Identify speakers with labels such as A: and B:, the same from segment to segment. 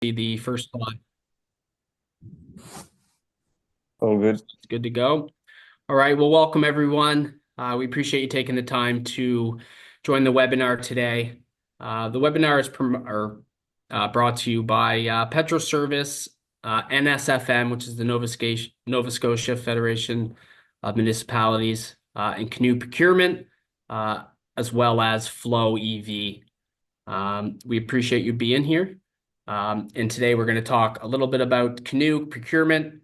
A: The first slide.
B: Oh, good.
A: It's good to go. All right. Well, welcome everyone. We appreciate you taking the time to join the webinar today. The webinar is brought to you by Petro Service, NSFM, which is the Nova Scotia Federation of Municipalities, and Canoe Procurement, uh, as well as Flow EV. We appreciate you being here. And today we're going to talk a little bit about Canoe Procurement,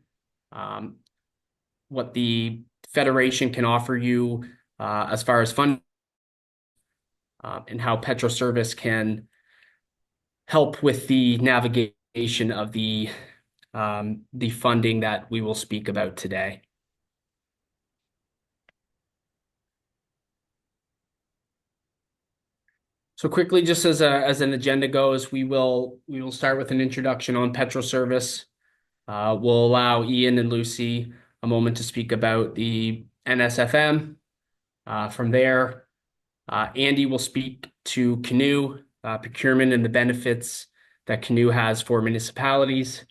A: um, what the Federation can offer you as far as funding, and how Petro Service can help with the navigation of the funding that we will speak about today. So quickly, just as an agenda goes, we will start with an introduction on Petro Service. We'll allow Ian and Lucy a moment to speak about the NSFM. From there, Andy will speak to Canoe procurement and the benefits that Canoe has for municipalities.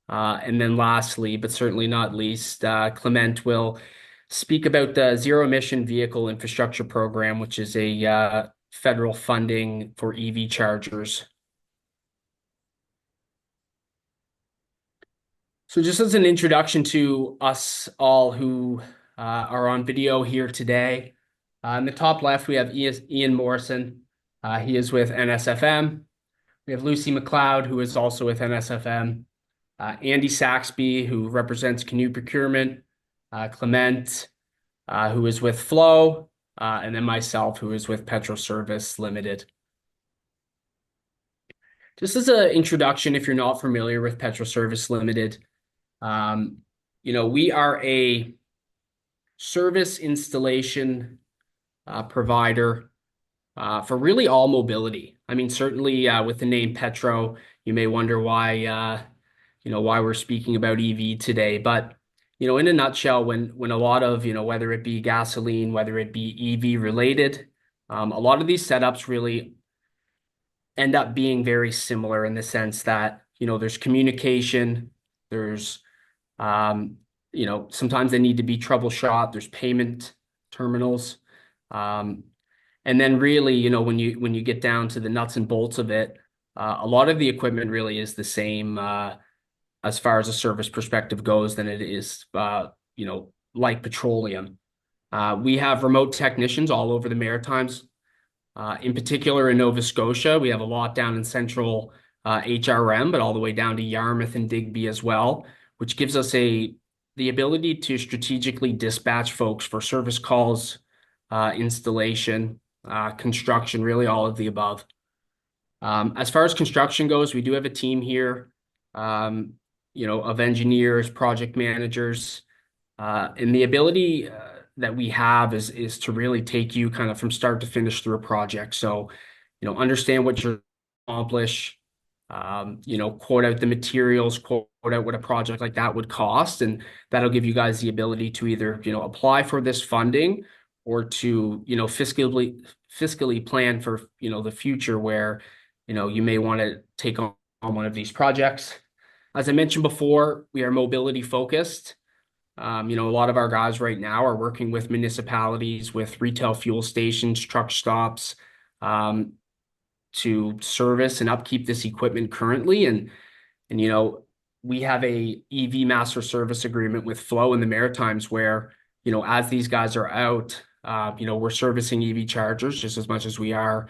A: And then lastly, but certainly not least, Clement will speak about the Zero Emission Vehicle Infrastructure Program, which is a federal funding for EV chargers. So just as an introduction to us all who are on video here today, in the top left, we have Ian Morrison. He is with NSFM. We have Lucy McLeod, who is also with NSFM. Andy Saxby, who represents Canoe Procurement. Clement, who is with Flow. And then myself, who is with Petro Service Limited. Just as an introduction, if you're not familiar with Petro Service Limited, we are a service installation provider for really all mobility. I mean, certainly with the name Petro, you may wonder why we're speaking about EV today. But in a nutshell, when a lot of whether it be gasoline, whether it be EV related, a lot of these setups really end up being very similar in the sense that there's communication, there's sometimes they need to be troubleshot. There's payment terminals. And then really, when you get down to the nuts and bolts of it, a lot of the equipment really is the same as far as a service perspective goes than it is, like petroleum. We have remote technicians all over the Maritimes. In particular, in Nova Scotia, we have a lot down in central HRM, but all the way down to Yarmouth and Digby as well, which gives us the ability to strategically dispatch folks for service calls, installation, construction, really all of the above. As far as construction goes, we do have a team here, of engineers, project managers, and the ability that we have is to really take you kind of from start to finish through a project. So, understand what you're accomplish, quote out the materials, quote out what a project like that would cost, and that'll give you guys the ability to either, apply for this funding or to, fiscally plan for, the future where, you may want to take on one of these projects. As I mentioned before, we are mobility focused. A lot of our guys right now are working with municipalities, with retail fuel stations, truck stops, to service and upkeep this equipment currently. And we have a EV master service agreement with Flow in the Maritimes where, as these guys are out, we're servicing EV chargers just as much as we are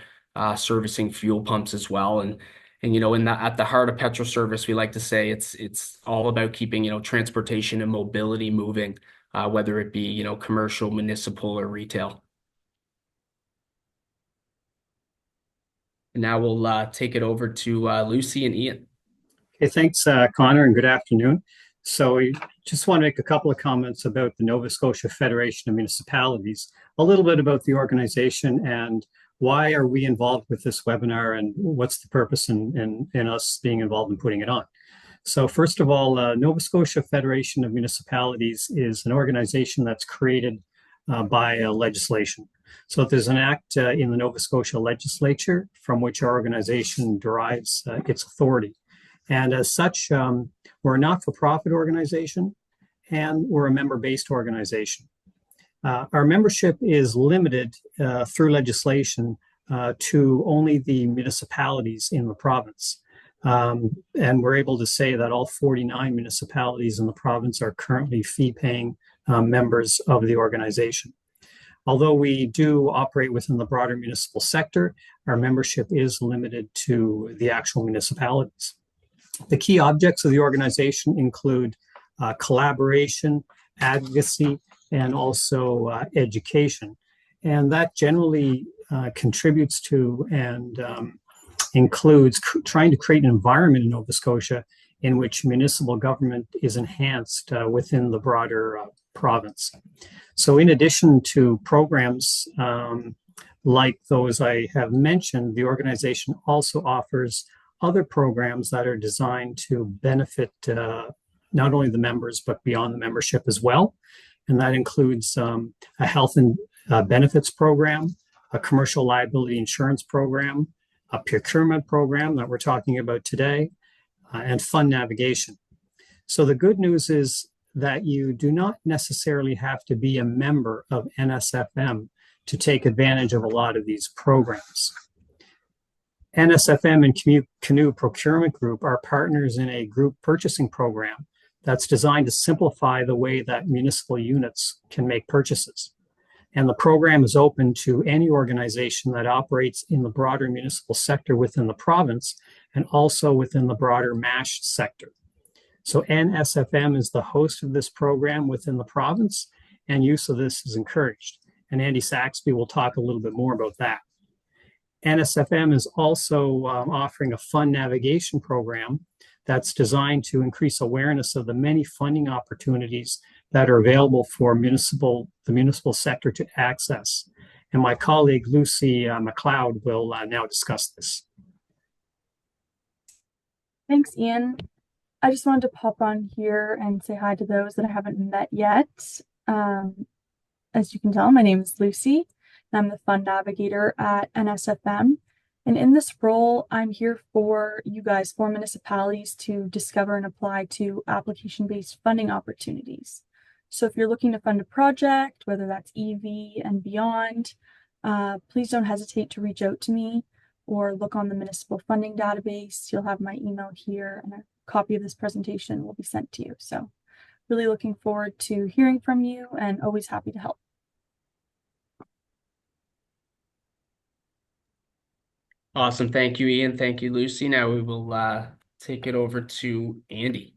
A: servicing fuel pumps as well. And at the heart of Petro Service, we like to say it's all about keeping transportation and mobility moving, whether it be commercial, municipal, or retail. And now we'll take it over to Lucy and Ian.
C: Okay, thanks, Connor, and good afternoon. So we just want to make a couple of comments about the Nova Scotia Federation of Municipalities, a little bit about the organization and why are we involved with this webinar and what's the purpose in us being involved in putting it on. So first of all, Nova Scotia Federation of Municipalities is an organization that's created by legislation. So there's an act in the Nova Scotia legislature from which our organization derives its authority. And as such, we're a not-for-profit organization and we're a member-based organization. Our membership is limited through legislation to only the municipalities in the province. And we're able to say that all 49 municipalities in the province are currently fee-paying members of the organization. Although we do operate within the broader municipal sector, our membership is limited to the actual municipalities. The key objects of the organization include collaboration, advocacy, and also education. And that generally contributes to and includes trying to create an environment in Nova Scotia in which municipal government is enhanced within the broader province. So in addition to programs like those I have mentioned, the organization also offers other programs that are designed to benefit not only the members, but beyond the membership as well. And that includes a health and benefits program, a commercial liability insurance program, a procurement program that we're talking about today, and fund navigation. So the good news is that you do not necessarily have to be a member of NSFM to take advantage of a lot of these programs. NSFM and Canoe Procurement Group are partners in a group purchasing program that's designed to simplify the way that municipal units can make purchases. And the program is open to any organization that operates in the broader municipal sector within the province and also within the broader MASH sector. So NSFM is the host of this program within the province, and use of this is encouraged. And Andy Saxby will talk a little bit more about that. NSFM is also offering a fund navigation program that's designed to increase awareness of the many funding opportunities that are available for the municipal sector to access. And my colleague Lucy McLeod will now discuss this.
B: Thanks, Ian. I just wanted to pop on here and say hi to those that I haven't met yet. As you can tell, my name is Lucy, and I'm the fund navigator at NSFM. And in this role, I'm here for you guys, for municipalities, to discover and apply to application-based funding opportunities. So if you're looking to fund a project, whether that's EV and beyond, please don't hesitate to reach out to me or look on the municipal funding database. You'll have my email here, and a copy of this presentation will be sent to you. So really looking forward to hearing from you and always happy to help.
A: Awesome. Thank you, Ian. Thank you, Lucy. Now we will take it over to Andy.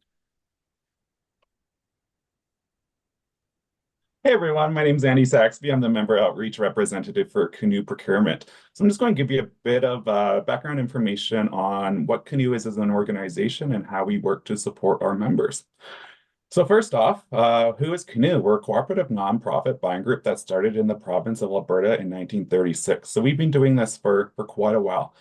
D: Hey everyone, my name is Andy Saxby. I'm the member outreach representative for Canoe Procurement. So I'm just going to give you a bit of background information on what Canoe is as an organization and how we work to support our members. So first off, who is Canoe? We're a cooperative nonprofit buying group that started in the province of Alberta in 1936. So we've been doing this for quite a while.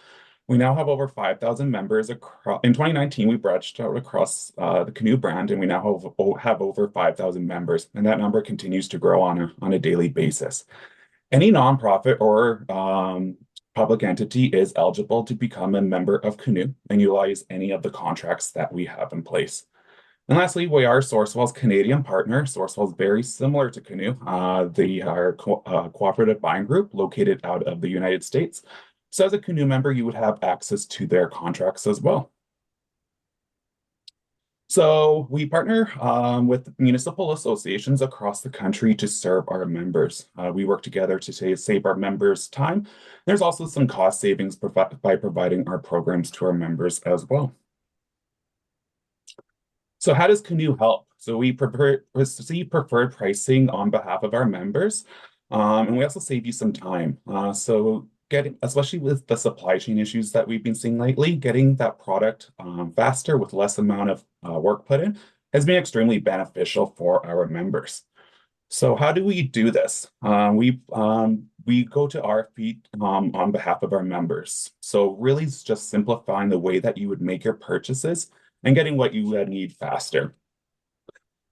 D: We now have over 5,000 members. In 2019, we branched out across the Canoe brand, and we now have over 5,000 members, and that number continues to grow on a daily basis. Any nonprofit or public entity is eligible to become a member of Canoe and utilize any of the contracts that we have in place. And lastly, we are Sourcewell's Canadian partner. Sourcewell is very similar to Canoe. They are a cooperative buying group located out of the United States. So as a Canoe member, you would have access to their contracts as well. So we partner with municipal associations across the country to serve our members. We work together to save our members time. There's also some cost savings by providing our programs to our members as well. So how does Canoe help? So we receive preferred pricing on behalf of our members, and we also save you some time. Especially with the supply chain issues that we've been seeing lately, getting that product faster with less amount of work put in has been extremely beneficial for our members. So how do we do this? We go to RFP on behalf of our members. So really it's just simplifying the way that you would make your purchases and getting what you need faster.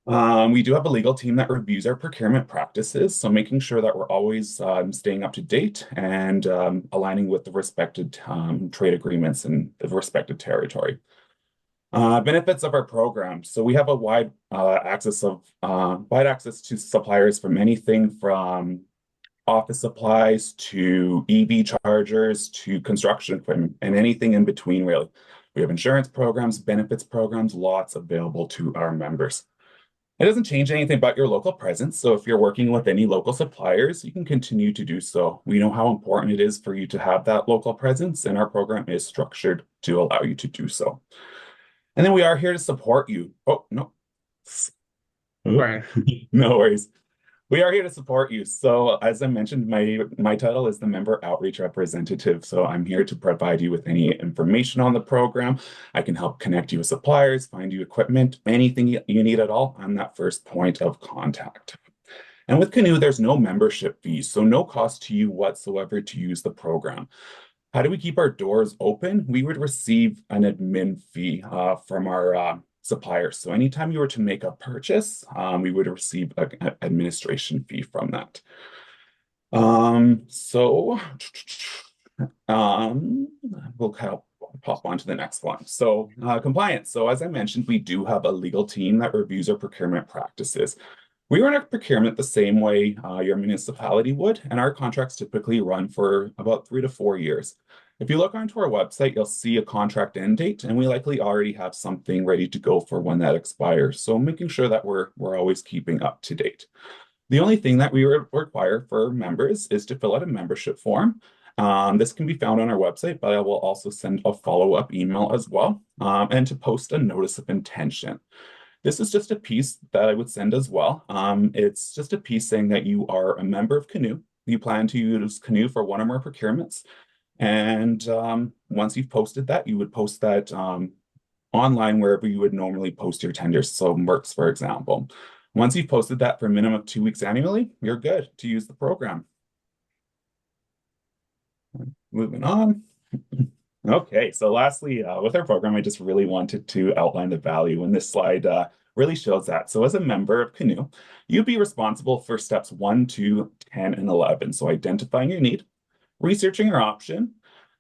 D: We do have a legal team that reviews our procurement practices, so making sure that we're always staying up to date and aligning with the respected trade agreements in the respective territory. Benefits of our program. So we have a wide wide access to suppliers from anything from office supplies to EV chargers to construction equipment and anything in between, really. We have insurance programs, benefits programs, lots available to our members. It doesn't change anything about your local presence. So if you're working with any local suppliers, you can continue to do so. We know how important it is for you to have that local presence, and our program is structured to allow you to do so. And then we are here to support you. Oh, no.
A: Right.
D: No worries. We are here to support you. So as I mentioned, my title is the Member Outreach Representative. So I'm here to provide you with any information on the program. I can help connect you with suppliers, find you equipment, anything you need at all. I'm that first point of contact. And with Canoe, there's no membership fees, so no cost to you whatsoever to use the program. How do we keep our doors open? We would receive an admin fee from our suppliers. So anytime you were to make a purchase, we would receive an administration fee from that. We'll kind of pop on to the next one. So compliance. So as I mentioned, we do have a legal team that reviews our procurement practices. We run our procurement the same way your municipality would, and our contracts typically run for about 3 to 4 years. If you look onto our website, you'll see a contract end date, and we likely already have something ready to go for when that expires. So making sure that we're always keeping up to date. The only thing that we require for members is to fill out a membership form. This can be found on our website, but I will also send a follow-up email as well, and to post a notice of intention. This is just a piece that I would send as well. It's just a piece saying that you are a member of Canoe. You plan to use Canoe for one or more procurements. And once you've posted that, you would post that online wherever you would normally post your tenders. So Mercs, for example. Once you've posted that for a minimum of 2 weeks annually, you're good to use the program. Moving on. Okay, so lastly, with our program, I just really wanted to outline the value, and this slide really shows that. So as a member of Canoe, you'd be responsible for steps 1, 2, 10, and 11. So identifying your need, researching your option.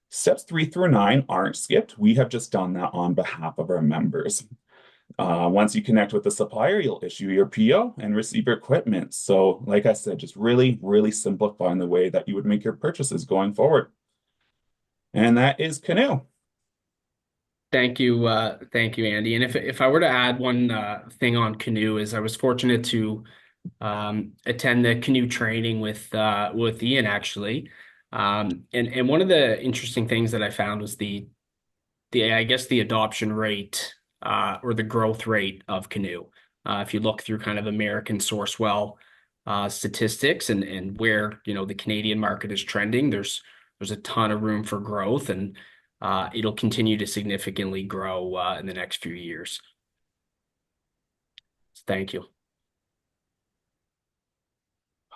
D: Steps 3 through 9 aren't skipped. We have just done that on behalf of our members. Once you connect with the supplier, you'll issue your PO and receive your equipment. So like I said, just really, really simplifying the way that you would make your purchases going forward. And that is Canoe.
A: Thank you, Andy. And if I were to add one thing on Canoe, is I was fortunate to attend the Canoe training with Ian actually, and one of the interesting things that I found was the I guess the adoption rate or the growth rate of Canoe. If you look through kind of American Sourcewell statistics and where the Canadian market is trending, there's a ton of room for growth, and it'll continue to significantly grow in the next few years. So thank you.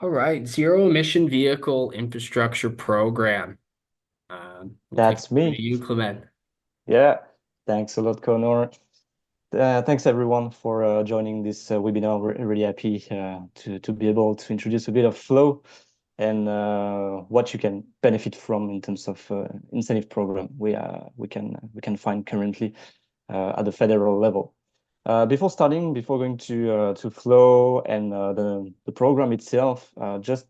A: All right, zero emission vehicle infrastructure program.
E: That's me.
A: You, Clement.
E: Yeah, thanks a lot, Connor. Thanks everyone for joining this webinar. We're really happy to be able to introduce a bit of flow and what you can benefit from in terms of incentive program we can find currently at the federal level. Before going to flow and the program itself, just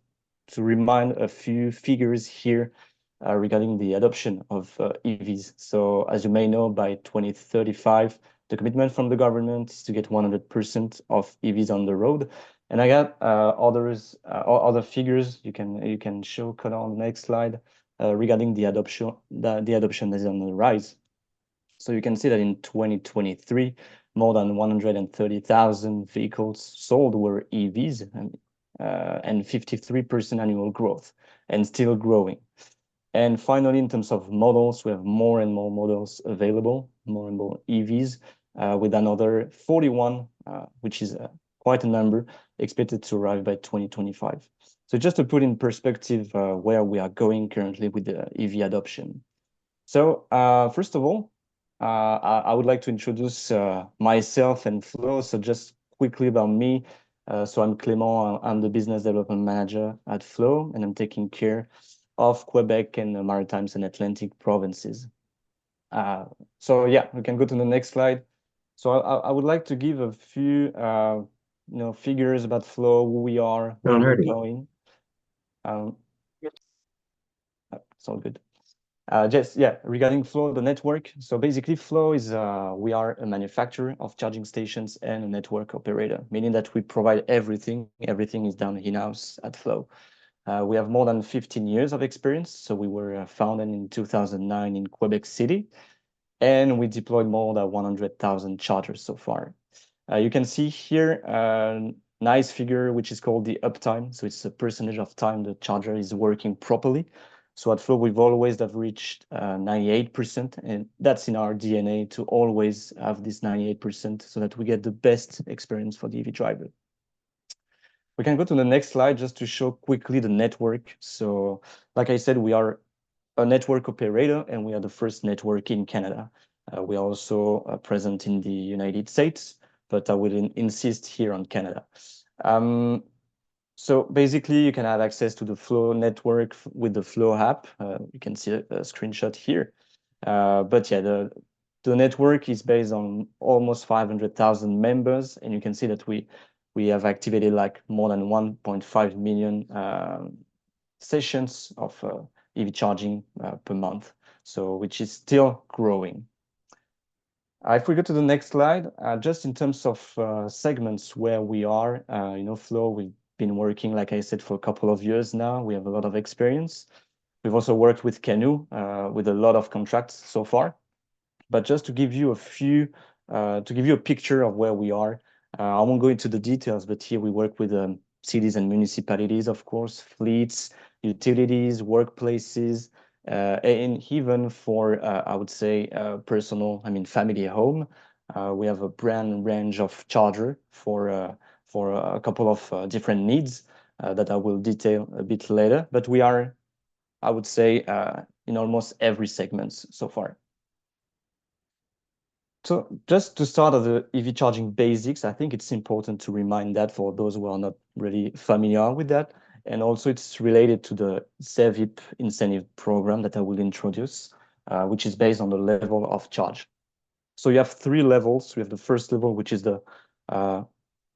E: to remind a few figures here regarding the adoption of EVs. So as you may know, by 2035, the commitment from the government is to get 100% of EVs on the road. And I got other figures you can show, Connor, on the next slide regarding the adoption. The adoption is on the rise. So you can see that in 2023, more than 130,000 vehicles sold were EVs, and 53% annual growth, and still growing. And finally, in terms of models, we have more and more models available, more and more EVs, with another 41, which is quite a number, expected to arrive by 2025. So just to put in perspective where we are going currently with the EV adoption. So first of all, I would like to introduce myself and Flo. So just quickly about me. So I'm Clément, I'm the Business Development Manager at Flo, and I'm taking care of Quebec and the Maritimes and Atlantic provinces. So yeah, we can go to the next slide. So I would like to give a few figures about Flow, who we are, where we're going. It's all good. Just regarding Flow, the network. So basically, Flow is we are a manufacturer of charging stations and a network operator, meaning that we provide everything. Everything is done in-house at Flow. We have more than 15 years of experience. So we were founded in 2009 in Quebec City, and we deployed more than 100,000 chargers so far. You can see here a nice figure, which is called the uptime. So it's a percentage of time the charger is working properly. So at Flow, we've always have reached 98%, and that's in our DNA to always have this 98% so that we get the best experience for the EV driver. We can go to the next slide just to show quickly the network. So like I said, we are a network operator, and we are the first network in Canada. We are also present in the United States, but I will insist here on Canada. So basically, you can have access to the Flow network with the Flow app. You can see a screenshot here. But yeah, the network is based on almost 500,000 members, and you can see that we have activated like more than 1.5 million sessions of EV charging per month, so which is still growing. If we go to the next slide, just in terms of segments where we are, Flow, we've been working, like I said, for a couple of years now. We have a lot of experience. We've also worked with Canoe with a lot of contracts so far. But just to give you a picture of where we are, I won't go into the details, but here we work with cities and municipalities, of course, fleets, utilities, workplaces, and even for, I would say, family home. We have a brand range of charger for a couple of different needs that I will detail a bit later. But we are, I would say, in almost every segment so far. So just to start at the EV charging basics, I think it's important to remind that for those who are not really familiar with that. And also it's related to the ZEVIP incentive program that I will introduce, which is based on the level of charge. So you have 3 levels. We have the first level, which is the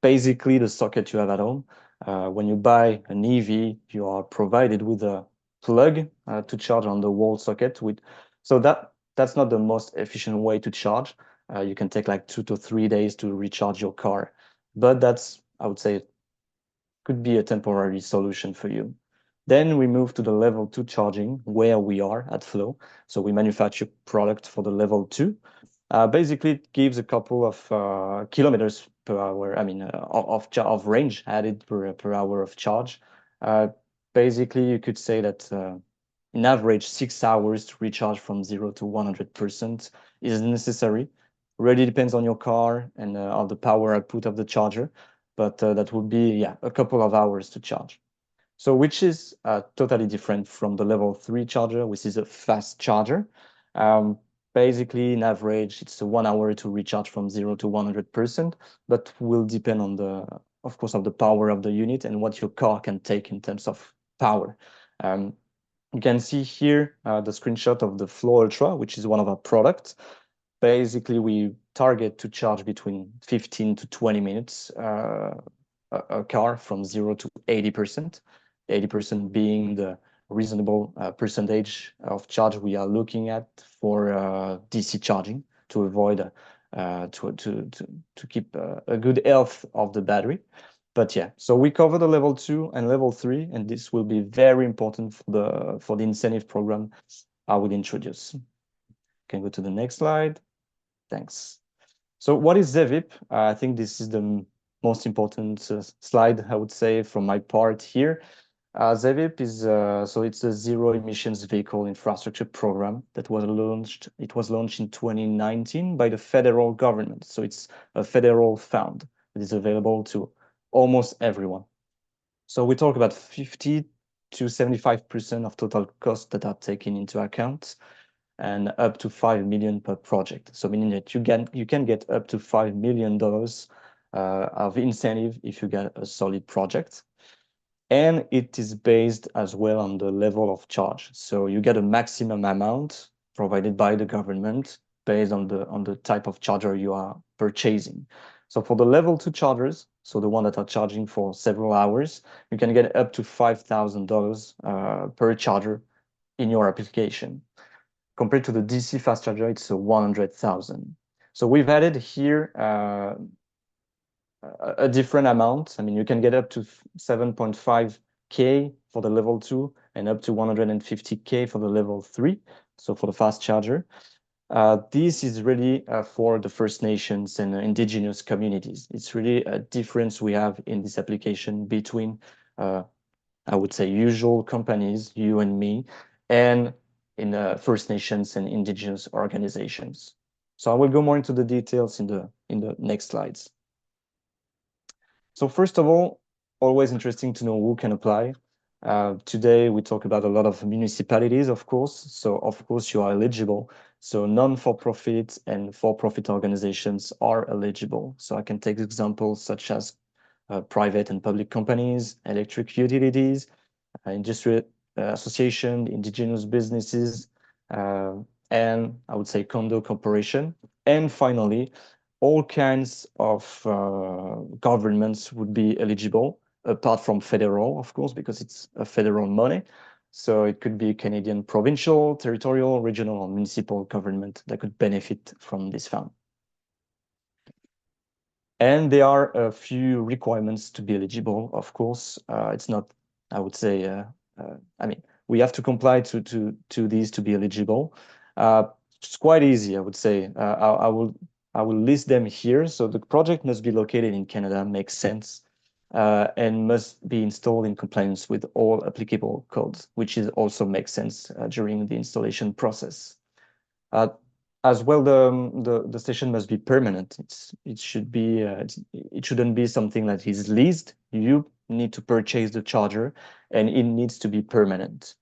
E: basically the socket you have at home. When you buy an EV, you are provided with a plug to charge on the wall socket. So that's not the most efficient way to charge. You can take like 2 to 3 days to recharge your car, but that's, I would say, could be a temporary solution for you. Then we move to the level 2 charging, where we are at Flow. So we manufacture product for the level 2. Basically, it gives a couple of kilometers per hour, of range added per hour of charge. Basically, you could say that in average 6 hours to recharge from 0 to 100% is necessary. Really depends on your car and on the power output of the charger, but that would be a couple of hours to charge. So which is totally different from the level 3 charger, which is a fast charger. Basically, in average, it's 1 hour to recharge from 0 to 100%, but will depend on of course, of the power of the unit and what your car can take in terms of power. You can see here the screenshot of the Flow Ultra, which is one of our products. Basically, we target to charge between 15 to 20 minutes a car from 0 to 80%. 80% being the reasonable percentage of charge we are looking at for DC charging to avoid to keep a good health of the battery. But yeah, so we cover the level 2 and level 3, and this will be very important for the incentive program I will introduce. Can go to the next slide. Thanks. So what is ZEVIP? I think this is the most important slide, I would say, from my part here. ZEVIP is so it's a zero emissions vehicle infrastructure program that was launched. It was launched in 2019 by the federal government. So it's a federal fund that is available to almost everyone. So we talk about 50 to 75% of total costs that are taken into account, and up to 5 million per project. So meaning that you can get up to $5 million of incentive if you get a solid project. And it is based as well on the level of charge. So you get a maximum amount provided by the government based on the type of charger you are purchasing. So for the level 2 chargers, so the one that are charging for several hours, you can get up to $5,000 per charger in your application. Compared to the DC fast charger, it's 100,000. So we've added here a different amount. I mean, you can get up to 7.5K for the level 2 and up to 150K for the level 3, so for the fast charger. This is really for the First Nations and indigenous communities. It's really a difference we have in this application between, I would say, usual companies, you and me, and in First Nations and indigenous organizations. So I will go more into the details in the next slides. So first of all, always interesting to know who can apply. Today, we talk about a lot of municipalities, of course. So of course, you are eligible. So non-for-profit and for-profit organizations are eligible. So I can take examples such as private and public companies, electric utilities, industry association, indigenous businesses, and I would say condo corporation. And finally, all kinds of governments would be eligible, apart from federal, of course, because it's a federal money. So it could be Canadian provincial, territorial, regional, or municipal government that could benefit from this fund. And there are a few requirements to be eligible, of course. It's not, I would say, I mean, we have to comply to these to be eligible. It's quite easy, I would say. I will list them here. So the project must be located in Canada, makes sense, and must be installed in compliance with all applicable codes, which also makes sense during the installation process. As well, the station must be permanent. It shouldn't be something that is leased. You need to purchase the charger, and it needs to be permanent.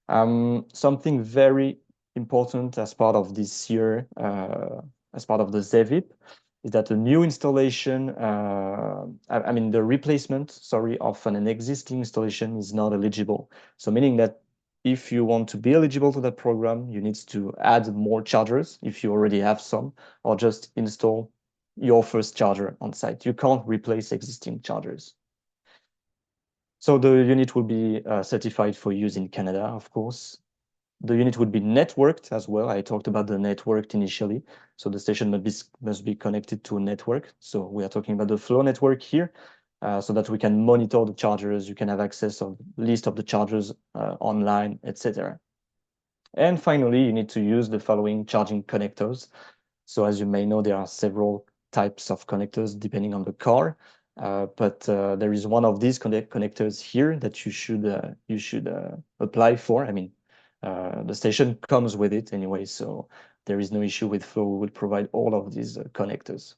E: Something very important as part of this year, as part of the ZEVIP, is that a new installation, I mean the replacement, sorry, of an existing installation is not eligible. So meaning that if you want to be eligible to that program, you need to add more chargers if you already have some, or just install your first charger on site. You can't replace existing chargers. So the unit will be certified for use in Canada, of course. The unit would be networked as well. I talked about the networked initially. So the station must be connected to a network. So we are talking about the flow network here, so that we can monitor the chargers. You can have access of list of the chargers online, etc. And finally, you need to use the following charging connectors. So as you may know, there are several types of connectors depending on the car. But there is one of these connectors here that you should apply for. I mean, the station comes with it anyway, so there is no issue with Flow. We will provide all of these connectors.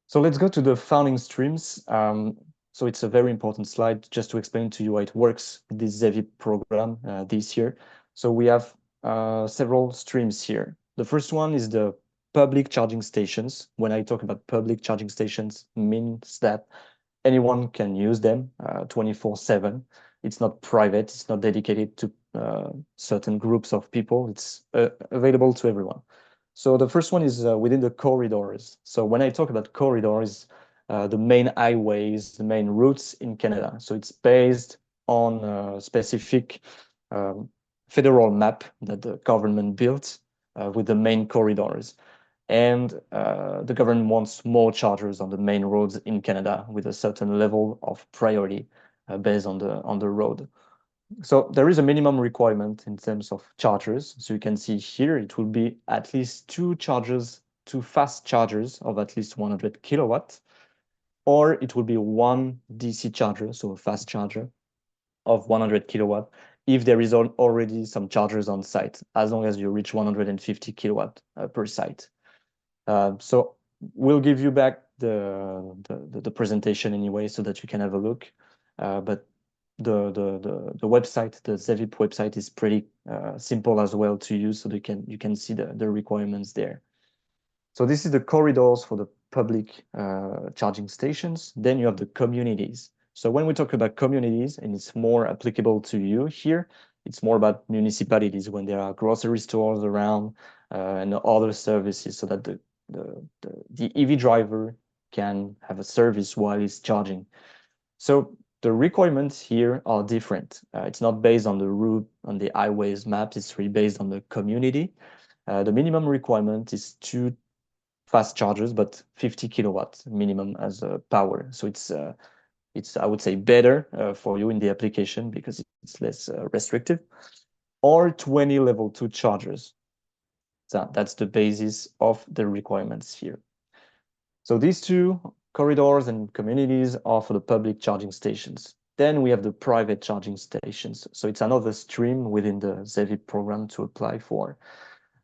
E: So let's go to the funding streams. So it's a very important slide just to explain to you how it works, this ZEVIP program this year. So we have several streams here. The first one is the public charging stations. When I talk about public charging stations, means that anyone can use them 24/7. It's not private. It's not dedicated to certain groups of people. It's available to everyone. So the first one is within the corridors. So when I talk about corridors, the main highways, the main routes in Canada. So it's based on a specific federal map that the government built with the main corridors. And the government wants more chargers on the main roads in Canada with a certain level of priority based on the road. So there is a minimum requirement in terms of chargers. So you can see here, it will be at least two fast chargers of at least 100 kilowatts, or it will be one DC charger, so a fast charger of 100 kilowatt, if there is already some chargers on site, as long as you reach 150 kilowatt per site. So we'll give you back the presentation anyway, so that you can have a look. But the website, the ZEVIP website, is pretty simple as well to use, so you can see the requirements there. So this is the corridors for the public charging stations. Then you have the communities. So when we talk about communities, and it's more applicable to you here, It's more about municipalities when there are grocery stores around and other services, so that the EV driver can have a service while he's charging. So the requirements here are different. It's not based on the route, on the highways maps. It's really based on the community. The minimum requirement is 2 fast chargers, but 50 kilowatts minimum as power. So it's I would say better for you in the application because it's less restrictive. Or 20 level 2 chargers. So that's the basis of the requirements here. So these two corridors and communities are for the public charging stations. Then we have the private charging stations. So it's another stream within the ZEVIP program to apply for.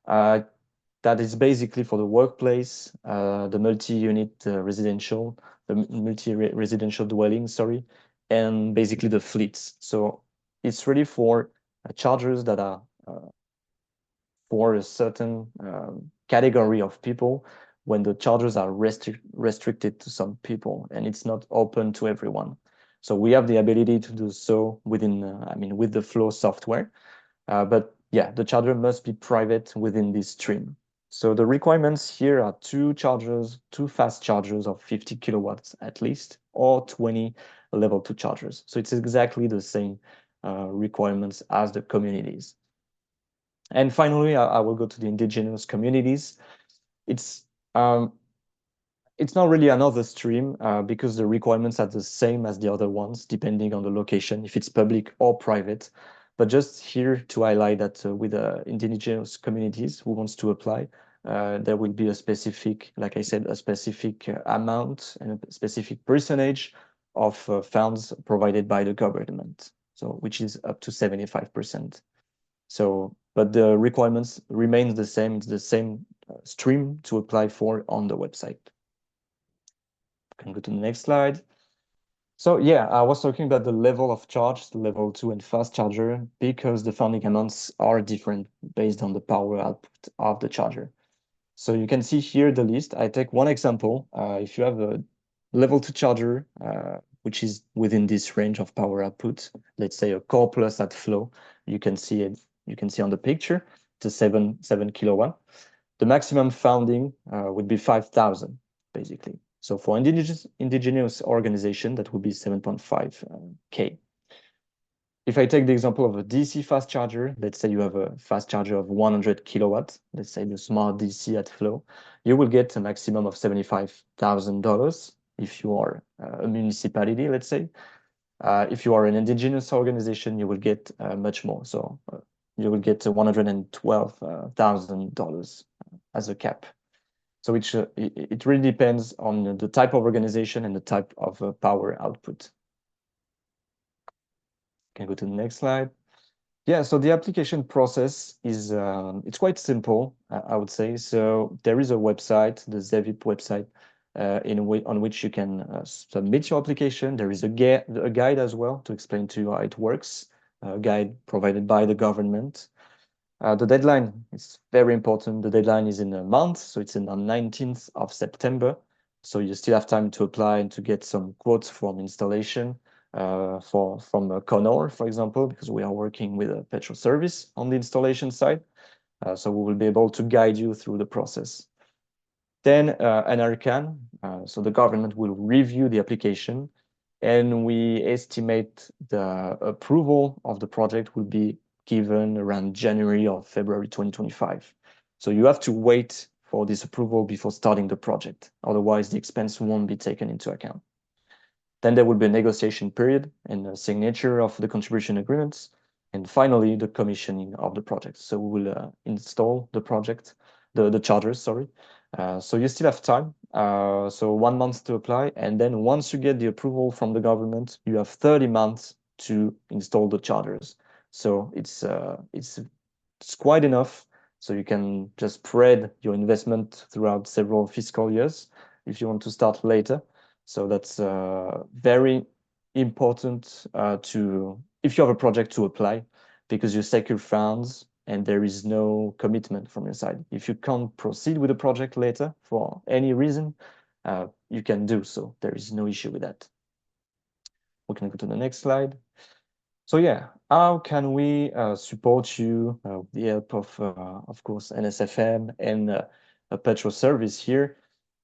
E: That is basically for the workplace, the multi-unit residential, the multi-residential dwelling, sorry, and basically the fleets. So it's really for chargers that are for a certain category of people when the chargers are restricted to some people and it's not open to everyone. So we have the ability to do so within, with the Flow software. But yeah, the charger must be private within this stream. So the requirements here are 2 chargers, 2 fast chargers of 50 kilowatts at least, or 20 level 2 chargers. So it's exactly the same requirements as the communities. And finally, I will go to the indigenous communities. It's not really another stream because the requirements are the same as the other ones, depending on the location, if it's public or private. But just here to highlight that with indigenous communities who wants to apply, there will be a specific, like I said, a specific amount and a specific percentage of funds provided by the government, so which is up to 75%. So, but the requirements remains the same. It's the same stream to apply for on the website. Can go to the next slide. So yeah, I was talking about the level of charge, the level 2 and fast charger, because the funding amounts are different based on the power output of the charger. So you can see here the list. I take one example. If you have a level 2 charger, which is within this range of power output, let's say a Core Plus at Flow, you can see it. You can see on the picture, it's a 7 kilowatt. The maximum funding would be 5,000, basically. So for indigenous organization, that would be 7.5K. If I take the example of a DC fast charger, let's say you have a fast charger of 100 kilowatts, let's say the smart DC at Flow, you will get a maximum of $75,000 if you are a municipality, let's say. If you are an indigenous organization, you will get much more. So you will get $112,000 as a cap. So it really depends on the type of organization and the type of power output. Can go to the next slide. Yeah, so the application process is it's quite simple, I would say. So there is a website, the ZEVIP website, on which you can submit your application. There is a guide as well to explain to you how it works, a guide provided by the government. The deadline is very important. The deadline is in a month, so it's on 19th of September. So you still have time to apply and to get some quotes from installation from Canoe, for example, because we are working with a Petro service on the installation side. So we will be able to guide you through the process. Then NRCan, so the government will review the application, and we estimate the approval of the project will be given around January or February 2025. So you have to wait for this approval before starting the project. Otherwise, the expense won't be taken into account. Then there will be a negotiation period and a signature of the contribution agreements. And finally, the commissioning of the project. So we will install the project, the chargers, sorry. So you still have time. So 1 month to apply. And then once you get the approval from the government, you have 30 months to install the chargers. So it's quite enough. So you can just spread your investment throughout several fiscal years if you want to start later. So that's very important if you have a project to apply, because you secure funds and there is no commitment from your side. If you can't proceed with the project later for any reason, you can do so. There is no issue with that. We can go to the next slide. So yeah, how can we support you with the help of course, NSFM and a Petro service here?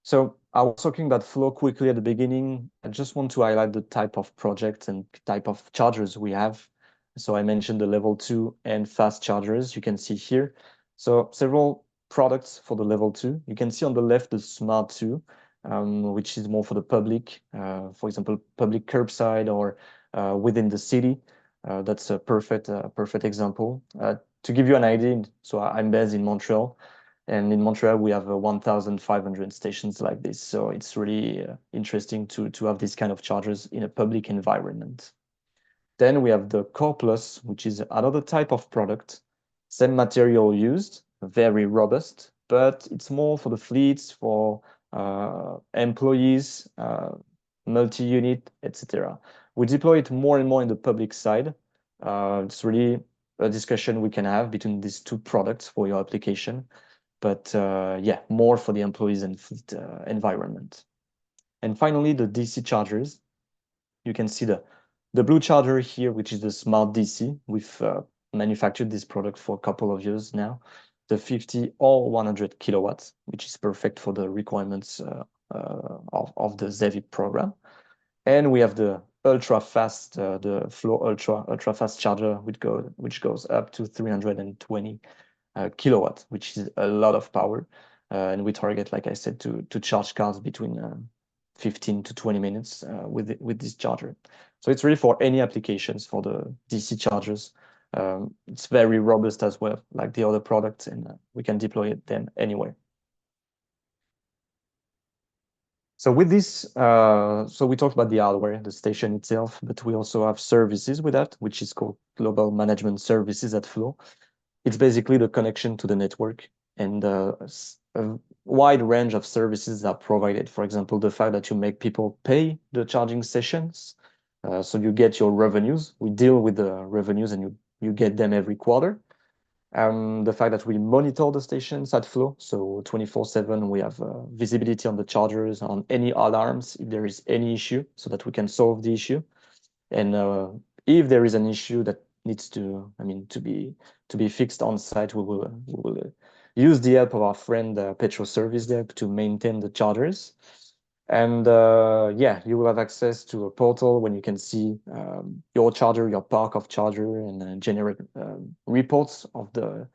E: So I was talking about flow quickly at the beginning. I just want to highlight the type of project and type of chargers we have. So I mentioned the level 2 and fast chargers you can see here. So several products for the level 2. You can see on the left the Smart 2, which is more for the public, for example, public curbside or within the city. That's a perfect example. To give you an idea, so I'm based in Montreal, and in Montreal we have 1,500 stations like this. So it's really interesting to have this kind of chargers in a public environment. Then we have the Core Plus, which is another type of product, same material used, very robust, but it's more for the fleets, for employees, multi-unit, etc. We deploy it more and more in the public side. It's really a discussion we can have between these two products for your application. But yeah, more for the employees and fleet environment. And finally, the DC chargers. You can see the blue charger here, which is the Smart DC. We've manufactured this product for a couple of years now. The 50 or 100 kilowatts, which is perfect for the requirements of the ZEVIP program. And we have the ultra fast, the Flow ultra fast charger, which goes up to 320 kilowatts, which is a lot of power. And we target, like I said, to charge cars between 15 to 20 minutes with this charger. So it's really for any applications for the DC chargers. It's very robust as well, like the other products, and we can deploy them anywhere. So with this, so we talked about the hardware, the station itself, but we also have services with that, which is called Global Management Services at Flow. It's basically the connection to the network, and a wide range of services are provided. For example, the fact that you make people pay the charging sessions, so you get your revenues. We deal with the revenues, and you get them every quarter. The fact that we monitor the stations at Flow, so 24/7, we have visibility on the chargers, on any alarms, if there is any issue, so that we can solve the issue. And if there is an issue that needs to, to be fixed on site, we will use the help of our friend Petro service there to maintain the chargers. And yeah, you will have access to a portal when you can see your charger, your park of charger, and generate reports of the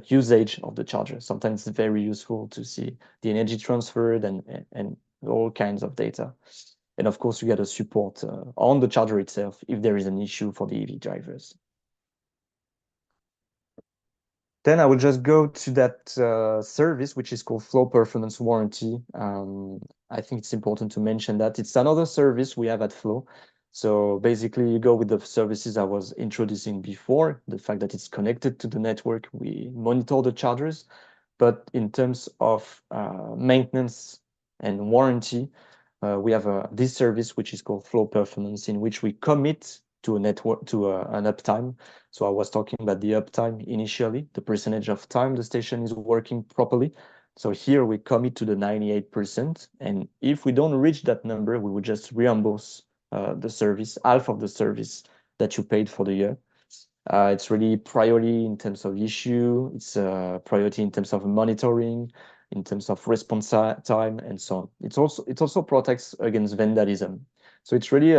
E: usage of the charger. Sometimes it's very useful to see the energy transferred and all kinds of data. And of course, you get a support on the charger itself if there is an issue for the EV drivers. Then I will just go to that service, which is called Flow Performance Warranty. I think it's important to mention that it's another service we have at Flow. So basically, you go with the services I was introducing before, the fact that it's connected to the network, we monitor the chargers. But in terms of maintenance and warranty, we have this service, which is called Flow Performance, in which we commit to a network, to an uptime. So I was talking about the uptime initially, the percentage of time the station is working properly. So here we commit to the 98%. And if we don't reach that number, we would just reimburse the service, half of the service that you paid for the year. It's really priority in terms of issue. It's priority in terms of monitoring, in terms of response time, and so on. It also protects against vandalism. So it's really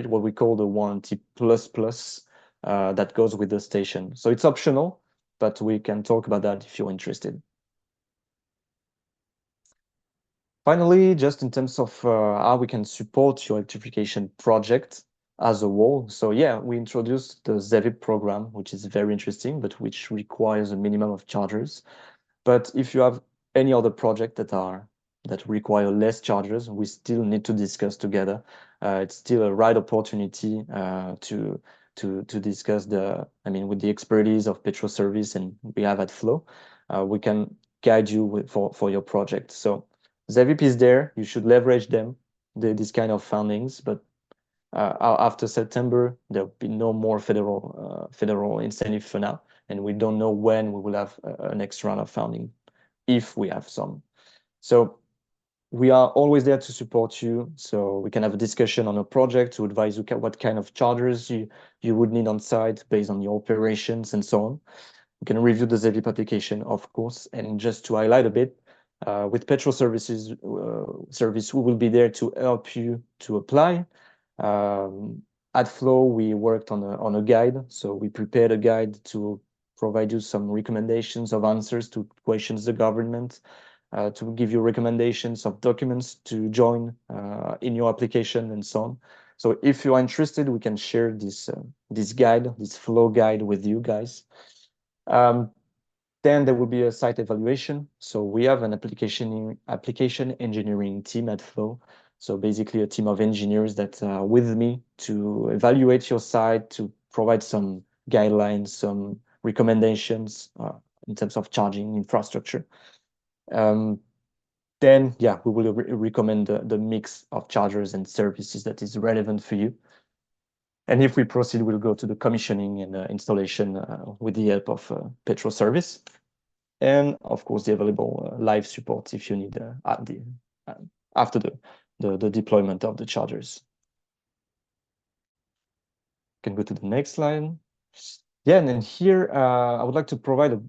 E: what we call the warranty plus that goes with the station. So it's optional, but we can talk about that if you're interested. Finally, just in terms of how we can support your electrification project as a whole. So yeah, we introduced the ZEVIP program, which is very interesting, but which requires a minimum of chargers. But if you have any other project that require less chargers, we still need to discuss together. It's still a right opportunity to discuss with the expertise of Petro service and we have at Flow. We can guide you for your project. So ZEVIP is there. You should leverage them, these kind of fundings. But after September, there'll be no more federal incentive for now, and we don't know when we will have a next round of funding, if we have some. So We are always there to support you, so we can have a discussion on a project to advise you what kind of chargers you would need on site based on your operations and so on. We can review the ZEVIP application, of course, and just to highlight a bit, with Petro services service, we will be there to help you to apply. At Flow, we worked on a guide, so we prepared a guide to provide you some recommendations of answers to questions the government, to give you recommendations of documents to join in your application and so on. So if you are interested, we can share this guide, this Flow guide with you guys. Then there will be a site evaluation. So we have an application engineering team at Flow. So basically a team of engineers that are with me to evaluate your site, to provide some guidelines, some recommendations in terms of charging infrastructure. Then, yeah, we will recommend the mix of chargers and services that is relevant for you. And if we proceed, we'll go to the commissioning and installation with the help of Petro service. And of course, the available live support if you need after the deployment of the chargers. Can go to the next slide. Yeah, and then here I would like to provide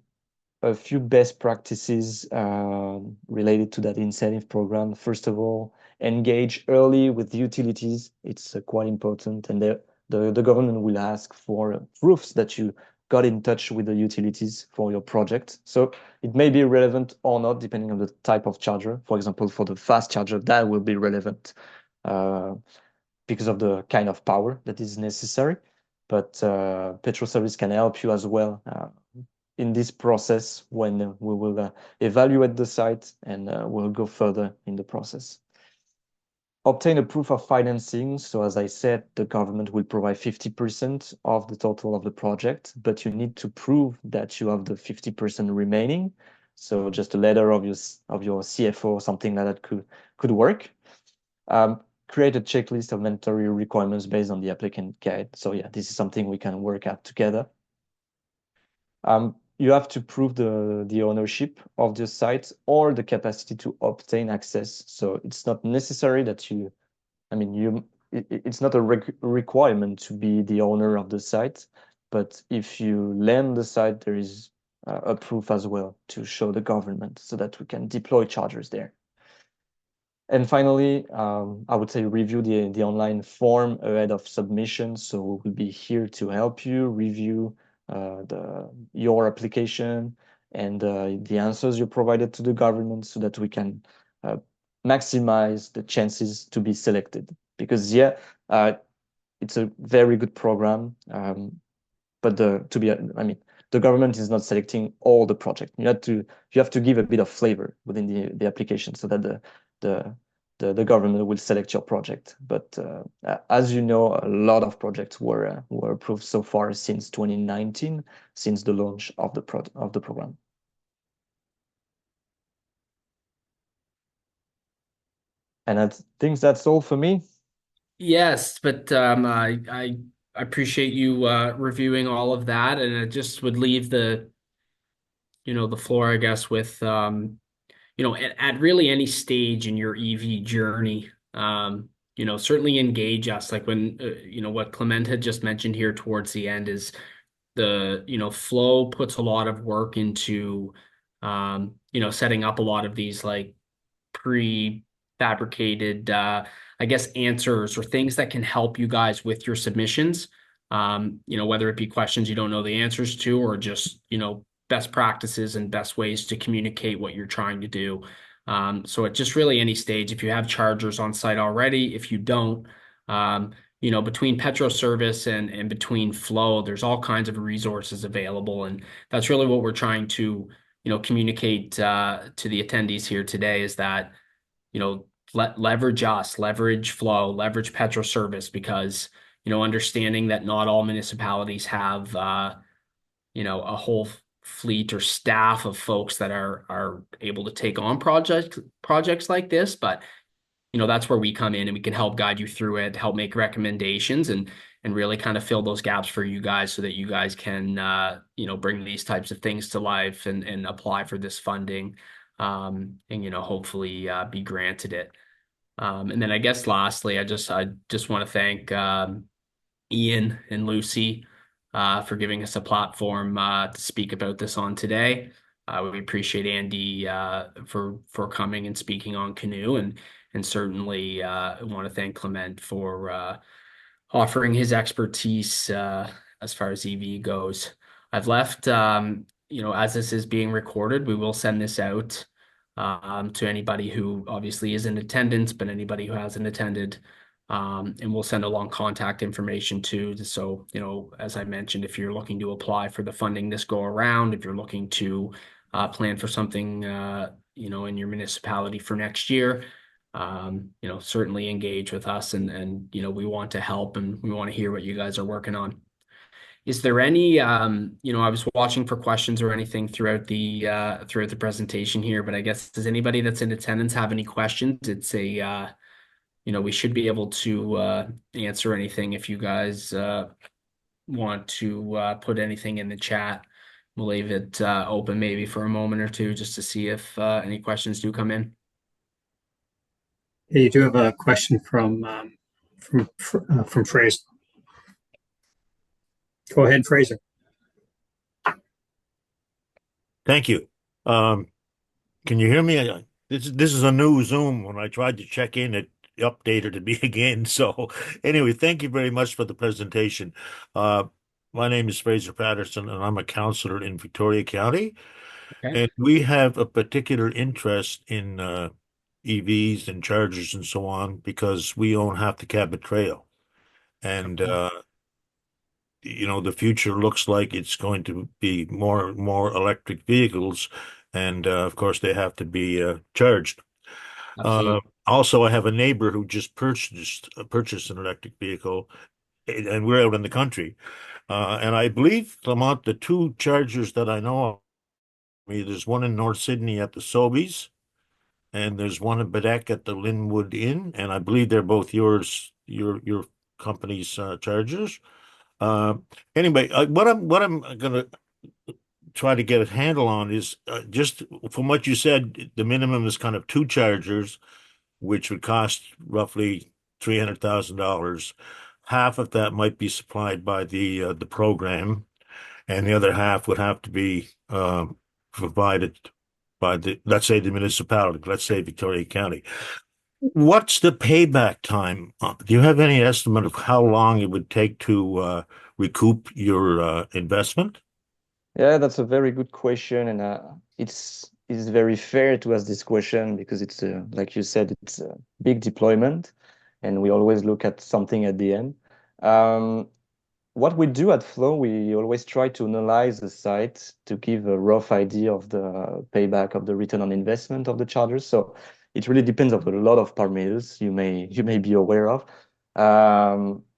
E: a few best practices related to that incentive program. First of all, engage early with the utilities. It's quite important, and the government will ask for proofs that you got in touch with the utilities for your project. So it may be relevant or not, depending on the type of charger. For example, for the fast charger, that will be relevant because of the kind of power that is necessary. But Petro Service can help you as well in this process when we will evaluate the site and we'll go further in the process. Obtain a proof of financing. So as I said, the government will provide 50% of the total of the project, but you need to prove that you have the 50% remaining. So just a letter of your CFO or something like that could work. Create a checklist of mandatory requirements based on the applicant guide. So yeah, this is something we can work out together. You have to prove the ownership of the site or the capacity to obtain access. So it's not necessary that it's not a requirement to be the owner of the site, but if you lend the site, there is a proof as well to show the government so that we can deploy chargers there. And finally, I would say review the online form ahead of submission. So we will be here to help you review your application and the answers you provided to the government so that we can maximize the chances to be selected. Because it's a very good program, but the government is not selecting all the project. You have to give a bit of flavor within the application so that the government will select your project. But as you know, a lot of projects were approved so far since 2019, since the launch of the program. And I think that's all for me.
A: Yes, but I appreciate you reviewing all of that, and it just would leave the floor, I guess, with at really any stage in your EV journey, certainly engage us. Like when, what Clement had just mentioned here towards the end is Flow puts a lot of work into, setting up a lot of these like prefabricated, I guess, answers or things that can help you guys with your submissions. Whether it be questions you don't know the answers to or just, best practices and best ways to communicate what you're trying to do. So at just really any stage, if you have chargers on site already, if you don't, between Petro service and between Flow, there's all kinds of resources available. And that's really what we're trying to, communicate to the attendees here today is that, leverage Flow, leverage Petro service, because, understanding that not all municipalities have, a whole fleet or staff of folks that are able to take on projects like this, but that's where we come in and we can help guide you through it, help make recommendations and really kind of fill those gaps for you guys so that you guys can bring these types of things to life and apply for this funding. and hopefully be granted it. And then I guess lastly, I just want to thank Ian and Lucy for giving us a platform to speak about this on today. We appreciate Andy for coming and speaking on Canoe, and certainly want to thank Clement for offering his expertise as far as EV goes. I've left, as this is being recorded, we will send this out to anybody who obviously is in attendance, but anybody who hasn't attended. And we'll send along contact information too. So, as I mentioned, if you're looking to apply for the funding this go around, if you're looking to plan for something, in your municipality for next year, certainly engage with us, and we want to help, and we want to hear what you guys are working on. Is there any, I was watching for questions or anything throughout the presentation here, but I guess, does anybody that's in attendance have any questions? It's we should be able to answer anything if you guys want to put anything in the chat. We'll leave it open maybe for a moment or two just to see if any questions do come in.
C: Yeah, you do have a question from Fraser. Go ahead, Fraser.
F: Thank you. Can you hear me? This is a new Zoom. When I tried to check in, it updated me again. So anyway, thank you very much for the presentation. My name is Fraser Patterson, and I'm a counselor in Victoria County.
A: Okay.
F: And we have a particular interest in EVs and chargers and so on because we own half the Cabot Trail. And the future looks like it's going to be more and more electric vehicles, and of course they have to be charged.
A: Absolutely.
F: Also, I have a neighbor who just purchased an electric vehicle, and we're out in the country. And I believe, Clement, the two chargers that I know of, there's one in North Sydney at the Sobeys, and there's one in Bedeck at the Linwood Inn, and I believe they're both your company's chargers. Anyway, what I'm gonna try to get a handle on is just from what you said, the minimum is kind of two chargers, which would cost roughly $300,000. Half of that might be supplied by the program, and the other half would have to be provided by let's say the municipality, let's say Victoria County. What's the payback time? Do you have any estimate of how long it would take to recoup your investment?
E: Yeah, that's a very good question, and it's very fair to ask this question because it's like you said, it's a big deployment, and we always look at something at the end. What we do at Flow, we always try to analyze the site to give a rough idea of the payback of the return on investment of the chargers. So it really depends on a lot of parameters you may be aware of.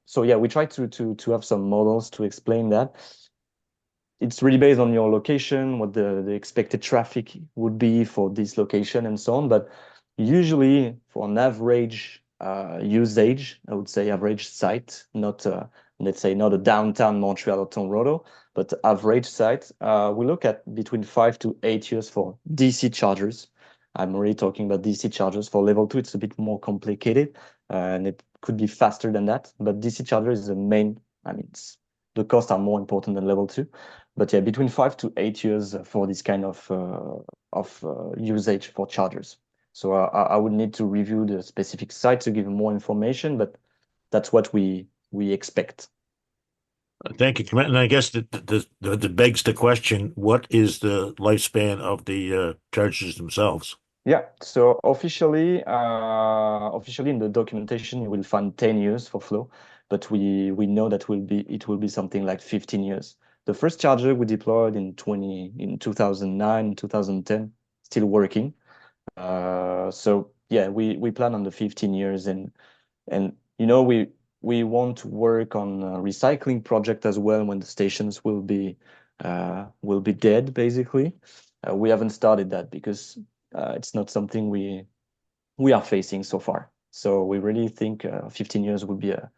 E: So yeah, we try to have some models to explain that. It's really based on your location, what the expected traffic would be for this location and so on. But usually for an average usage, I would say average site, not let's say not a downtown Montreal or Toronto, but average site, we look at between 5 to 8 years for DC chargers. I'm really talking about DC chargers. For level 2, it's a bit more complicated, and it could be faster than that. But DC charger is the main, the costs are more important than level 2. But yeah, between 5 to 8 years for this kind of usage for chargers. So I would need to review the specific site to give more information, but that's what we expect.
F: Thank you, Clement. And I guess that begs the question: what is the lifespan of the chargers themselves?
E: Yeah, so officially in the documentation, you will find 10 years for Flow, but we know that it will be something like 15 years. The first charger we deployed in 2009, 2010, still working. So yeah, we plan on the 15 years, and we want to work on a recycling project as well when the stations will be dead, basically. We haven't started that because it's not something we are facing so far. So we really think 15 years would be a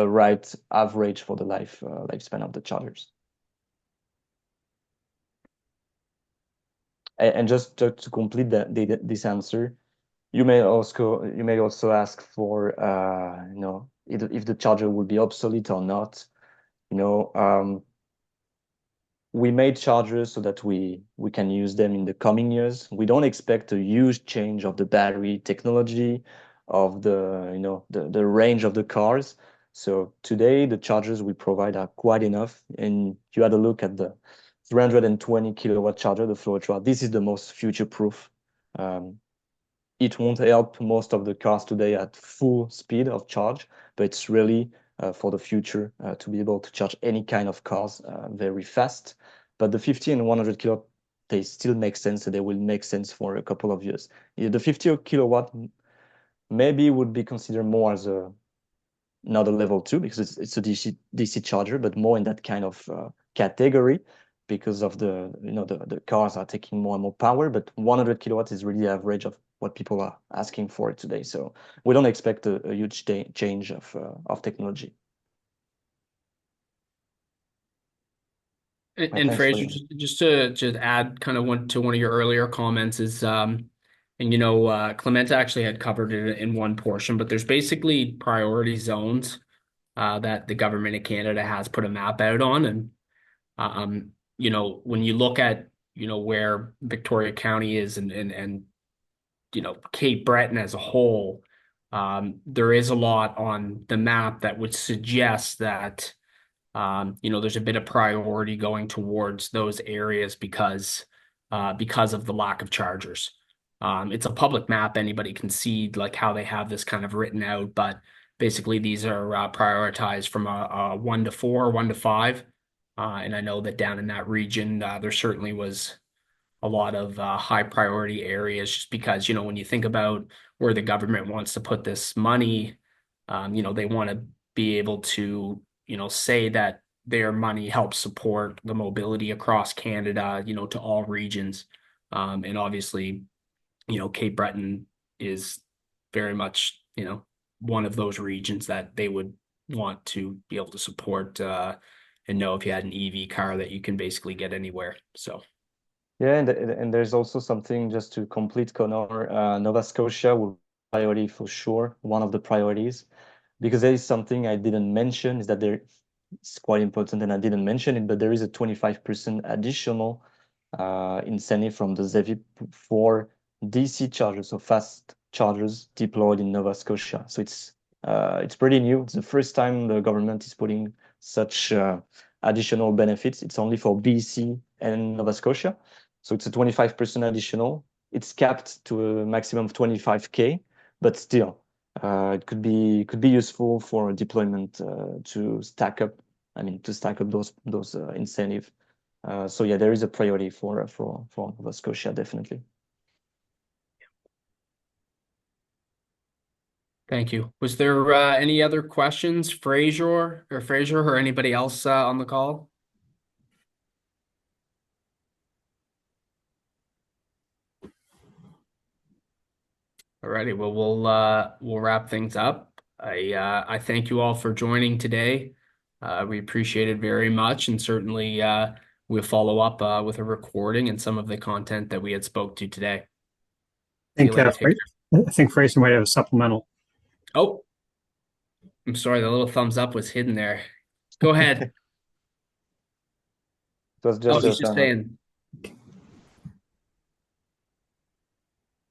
E: right average for the lifespan of the chargers. And just to complete this answer, you may also ask for if the charger will be obsolete or not. We made chargers so that we can use them in the coming years. We don't expect a huge change of the battery technology, of the range of the cars. So today the chargers we provide are quite enough. And you had a look at the 320 kilowatt charger, the Flow Ultra. This is the most future-proof. It won't help most of the cars today at full speed of charge, but it's really for the future to be able to charge any kind of cars very fast. But the 50 and 100 kilowatt, they still make sense, and they will make sense for a couple of years. The 50 kilowatt maybe would be considered more as another level 2 because it's a DC charger, but more in that kind of category because of the cars are taking more and more power. But 100 kilowatts is really the average of what people are asking for today. So we don't expect a huge change of technology.
A: And Fraser, just to add kind of to one of your earlier comments is, Clementa actually had covered it in one portion, but there's basically priority zones that the government of Canada has put a map out on. And, when you look at, where Victoria County is and Cape Breton as a whole, there is a lot on the map that would suggest that there's a bit of priority going towards those areas because of the lack of chargers. It's a public map; anybody can see like how they have this kind of written out. But basically, these are prioritized from a 1 to 4, 1 to 5. And I know that down in that region, there certainly was a lot of high priority areas, just because when you think about where the government wants to put this money, they want to be able to say that their money helps support the mobility across Canada, to all regions. And obviously, Cape Breton is very much, one of those regions that they would want to be able to support and know if you had an EV car that you can basically get anywhere. So.
E: Yeah, and there's also something just to complete Connor. Nova Scotia will be priority for sure, one of the priorities, because there is something I didn't mention, is that it's quite important, and I didn't mention it, but there is a 25% additional incentive from the ZEVIP for DC chargers, so fast chargers deployed in Nova Scotia. So it's pretty new. It's the first time the government is putting such additional benefits. It's only for BC and Nova Scotia. So it's a 25% additional. It's capped to a maximum of 25K, but still, it could be useful for deployment to stack up. Those incentive. So yeah, there is a priority for Nova Scotia, definitely.
A: Thank you. Was there any other questions, Fraser or anybody else on the call? Alrighty, well, we'll wrap things up. I thank you all for joining today. We appreciate it very much, and certainly we'll follow up with a recording and some of the content that we had spoke to today.
C: I think Fraser might have a supplemental.
A: Oh, I'm sorry, the little thumbs up was hidden there. Go ahead.
E: It was just
A: he's just saying.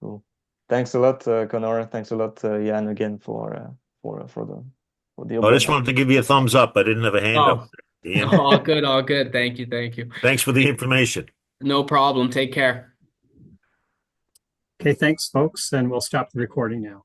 E: Cool. Thanks a lot, Connor. Thanks a lot, Jan, again for the.
F: I just wanted to give you a thumbs up. I didn't have a hand up.
A: All good. Thank you.
F: Thanks for the information.
A: No problem. Take care.
C: Okay, thanks, folks, and we'll stop the recording now.